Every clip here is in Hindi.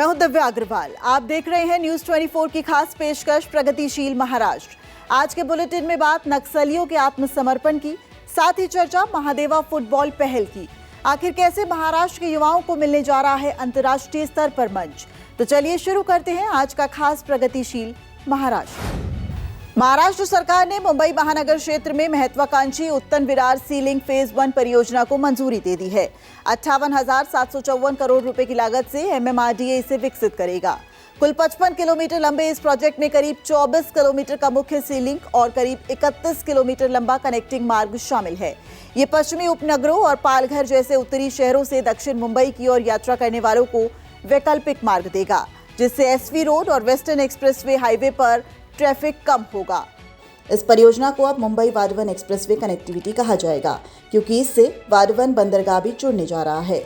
मैं हूं दिव्या अग्रवाल। आप देख रहे हैं न्यूज 24 की खास पेशकश प्रगतिशील महाराष्ट्र। आज के बुलेटिन में बात नक्सलियों के आत्मसमर्पण की, साथ ही चर्चा महादेवा फुटबॉल पहल की। आखिर कैसे महाराष्ट्र के युवाओं को मिलने जा रहा है अंतर्राष्ट्रीय स्तर पर मंच। तो चलिए शुरू करते हैं आज का खास प्रगतिशील महाराष्ट्र। महाराष्ट्र सरकार ने मुंबई महानगर क्षेत्र में महत्वाकांक्षी उत्तन विरार सीलिंग फेज 1 परियोजना को मंजूरी दे दी है। 58,754 करोड़ रुपए की लागत से एमएमआरडीए इसे विकसित करेगा। कुल 55 किलोमीटर लंबे इस प्रोजेक्ट में करीब 24 किलोमीटर का मुख्य सीलिंग और करीब 31 किलोमीटर लंबा कनेक्टिंग मार्ग शामिल है। ये पश्चिमी उपनगरों और पालघर जैसे उत्तरी शहरों से दक्षिण मुंबई की ओर यात्रा करने वालों को वैकल्पिक मार्ग देगा, जिससे एसवी रोड और वेस्टर्न एक्सप्रेसवे हाईवे पर ट्रैफिक कम होगा। इस परियोजना को अब मुंबई वाधवन एक्सप्रेसवे कनेक्टिविटी कहा जाएगा, क्योंकि इससे वाधवन बंदरगाह भी जुड़ने जा रहा है।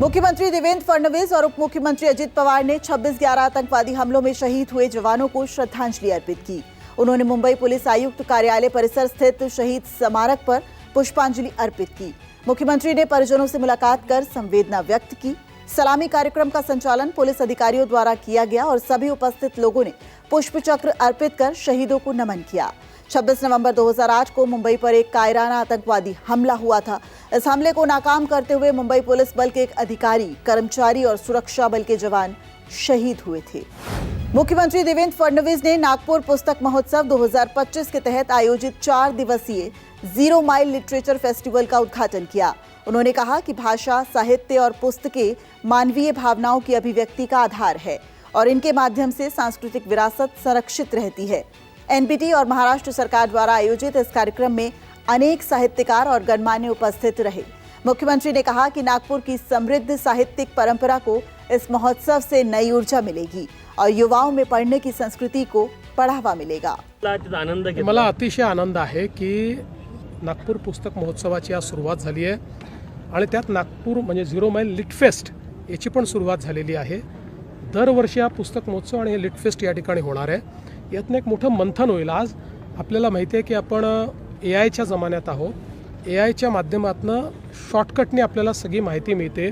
मुख्यमंत्री देवेंद्र फडणवीस और उप मुख्यमंत्री अजित पवार ने 26/11 आतंकवादी हमलों में शहीद हुए जवानों को श्रद्धांजलि अर्पित की। उन्होंने मुंबई पुलिस आयुक्त कार्यालय परिसर स्थित शहीद स्मारक पर पुष्पांजलि अर्पित की। मुख्यमंत्री ने परिजनों से मुलाकात कर संवेदना व्यक्त की। सलामी कार्यक्रम का संचालन पुलिस अधिकारियों द्वारा किया गया और सभी उपस्थित लोगों ने पुष्प चक्र अर्पित कर शहीदों को नमन किया। 26 नवंबर 2008 को मुंबई पर एक कायराना आतंकवादी हमला हुआ था। इस हमले को नाकाम करते हुए मुंबई पुलिस बल के एक अधिकारी, कर्मचारी और सुरक्षा बल के जवान शहीद हुए थे। मुख्यमंत्री देवेंद्र फडणवीस ने नागपुर पुस्तक महोत्सव 2025 के तहत आयोजित 4 दिवसीय 0 माइल लिटरेचर फेस्टिवल का उद्घाटन किया। उन्होंने कहा कि भाषा, साहित्य और पुस्तकें मानवीय भावनाओं की अभिव्यक्ति का आधार है और इनके माध्यम से सांस्कृतिक विरासत संरक्षित रहती है। एनबीटी और महाराष्ट्र सरकार द्वारा आयोजित इस कार्यक्रम में अनेक साहित्यकार और गणमान्य उपस्थित रहे। मुख्यमंत्री ने कहा कि नागपुर की समृद्ध साहित्यिक परंपरा को इस महोत्सव से नई ऊर्जा मिलेगी और युवाओं में पढ़ने की संस्कृति को बढ़ावा मिलेगा। मला अतिशय आनंद आहे की नागपूर पुस्तक महोत्सवाची आज सुरुवात झाली आहे आणि त्यात नागपूर म्हणजे 0 माइल लिट फेस्ट याची पण सुरुवात झालेली आहे। दरवर्षी हा पुस्तक महोत्सव आणि लिट फेस्ट या ठिकाणी होणार आहे। यातनं एक मोठं मंथन होईल। आज आपल्याला माहिती आहे की आपण एआयच्या जमान्यात आहोत। एआयच्या माध्यमातून शॉर्टकटने आपल्याला सगळी माहिती मिळते,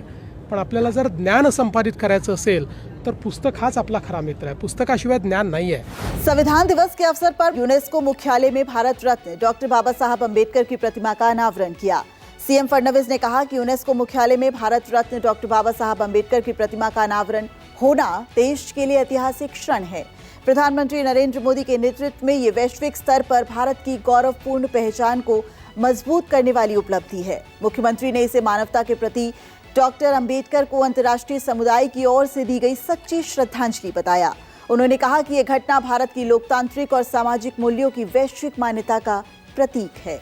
पण आपल्याला जर ज्ञान संपादित करायचं असेल तर पुस्तक हाच आपला खरा मित्र आहे। पुस्तकाशिवाय ज्ञान नाही आहे। संविधान दिवस के अवसर पर यूनेस्को मुख्यालय में भारत रत्न डॉक्टर बाबा साहब अम्बेडकर की प्रतिमा का अनावरण किया। सीएम फडणवीस ने कहा कि यूनेस्को मुख्यालय में भारत रत्न डॉक्टर बाबा साहब अम्बेडकर की प्रतिमा का अनावरण होना देश के लिए ऐतिहासिक क्षण है। प्रधानमंत्री नरेंद्र मोदी के नेतृत्व में ये वैश्विक स्तर पर भारत की गौरवपूर्ण पहचान को मजबूत करने वाली उपलब्धि है। मुख्यमंत्री ने इसे मानवता के प्रति डॉक्टर अंबेडकर को अंतर्राष्ट्रीय समुदाय की ओर से दी गई सच्ची श्रद्धांजलि बताया। उन्होंने कहा कि यह घटना भारत की लोकतांत्रिक और सामाजिक मूल्यों की वैश्विक मान्यता का प्रतीक है।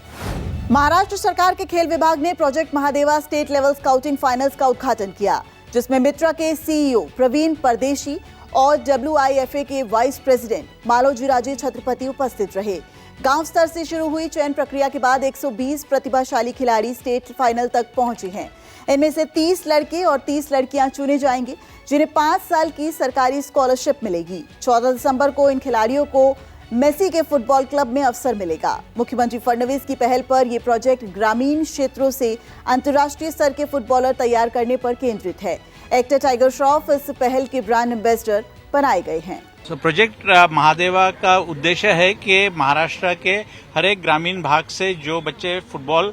महाराष्ट्र सरकार के खेल विभाग ने project Mahadeva state level scouting finals का उद्घाटन किया, जिसमें मित्रा के सीईओ प्रवीण परदेशी और WIFA के वाइस प्रेसिडेंट मालोजी राजे छत्रपति उपस्थित रहे। गांव स्तर से शुरू हुई चयन प्रक्रिया के बाद 120 प्रतिभाशाली खिलाड़ी स्टेट फाइनल तक पहुंचे हैं। इनमें से 30 लड़के और 30 लड़कियां चुने जाएंगे, जिन्हें 5 साल की सरकारी स्कॉलरशिप मिलेगी। 14 दिसंबर को इन खिलाड़ियों को मेसी के फुटबॉल क्लब में अवसर मिलेगा। मुख्यमंत्री फडणवीस की पहल पर यह प्रोजेक्ट ग्रामीण क्षेत्रों से अंतर्राष्ट्रीय स्तर के फुटबॉलर तैयार करने पर केंद्रित है। एक्टर टाइगर श्रॉफ इस पहल के ब्रांड एम्बेसडर बनाए गए हैं। प्रोजेक्ट महादेवा का उद्देश्य है कि महाराष्ट्र के हर एक ग्रामीण भाग से जो बच्चे फुटबॉल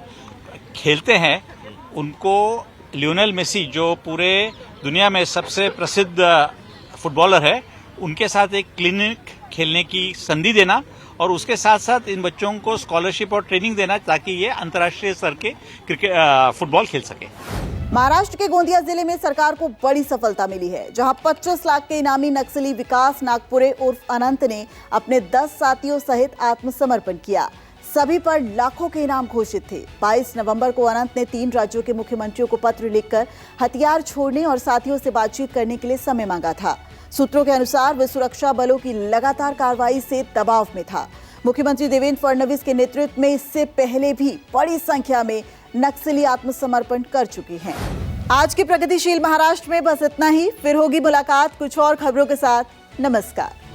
खेलते हैं उनको लियोनेल मेसी, जो पूरे दुनिया में सबसे प्रसिद्ध फुटबॉलर है, उनके साथ एक क्लिनिक खेलने की संधि देना और उसके साथ साथ इन बच्चों को स्कॉलरशिप और ट्रेनिंग देना ताकि ये अंतर्राष्ट्रीय स्तर के फुटबॉल खेल सके। महाराष्ट्र के गोंदिया जिले में सरकार को बड़ी सफलता मिली है, जहां 25 लाख के इनामी नक्सली विकास नागपुरे उर्फ अनंत ने अपने 10 साथियों सहित आत्मसमर्पण किया। सभी पर लाखों के इनाम घोषित थे। 22 नवंबर को अनंत ने 3 राज्यों के मुख्यमंत्रियों को पत्र लिखकर हथियार छोड़ने और साथियों से बातचीत करने के लिए समय मांगा था। सूत्रों के अनुसार वे सुरक्षा बलों की लगातार कार्रवाई से दबाव में था। मुख्यमंत्री देवेंद्र फडणवीस के नेतृत्व में इससे पहले भी बड़ी संख्या में नक्सली आत्मसमर्पण कर चुके हैं। आज के प्रगतिशील महाराष्ट्र में बस इतना ही। फिर होगी मुलाकात कुछ और खबरों के साथ। नमस्कार।